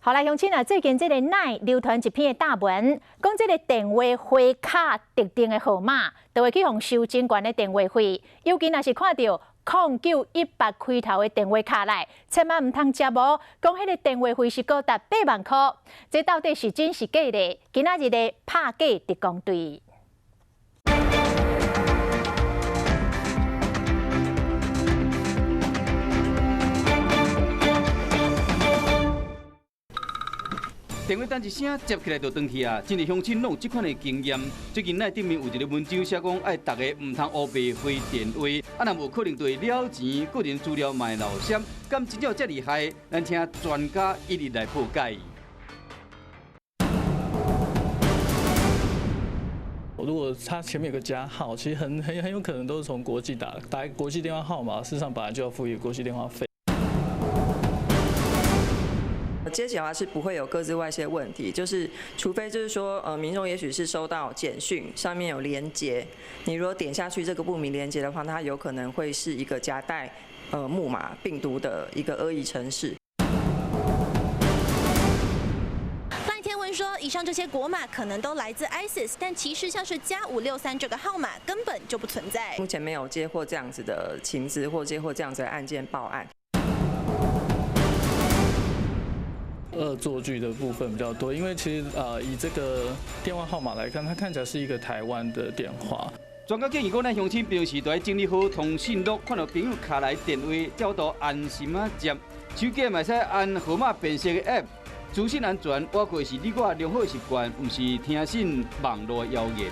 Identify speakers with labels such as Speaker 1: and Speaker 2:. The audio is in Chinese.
Speaker 1: 好啦，乡亲啊，最近这个奶流传一篇大文，讲这个电话会卡特定的号码，就会去向收真悬的电话费。尤其若是看到0918开头的电话卡来，千万唔通接哦。讲迄个电话费是高达8万块，这到底是真是假呢？今仔日的拍假特工队。
Speaker 2: 电话等一声接起来就断去啊！真侪乡亲拢有这款的经验。最近内顶面有一个文章写讲，爱大家唔通乌白回电话，啊，若无可能对了钱、个人资料卖漏闪，敢真正有这厉害？咱请专家一一来破解。
Speaker 3: 如果它前面有个加号，其实很有可能都是从国际打国际电话号码，事实上本来就要付一个国际电话费。
Speaker 4: 接起的话是不会有各自外泄问题，就是除非就是说，民众也许是收到简讯，上面有连结，你如果点下去这个不明连结的话，它有可能会是一个夹带木马病毒的一个恶意程式。
Speaker 5: 赖天文说，以上这些国码可能都来自 ISIS， 但其实像是+563这个号码根本就不存在。
Speaker 4: 目前没有接获这样子的情资或接获这样子的案件报案。
Speaker 3: 恶作剧的部分比较多，因为其实以这个电话号码来看，它看起来是一个台湾的电话。
Speaker 2: 专家建议讲，咱乡亲平时都要整理好通讯录，看到朋友卡来电话，调度安心啊接。手机嘛使按号码辨识的 App， 资讯安全，包括是你我良好的习惯，唔是听信网络谣言。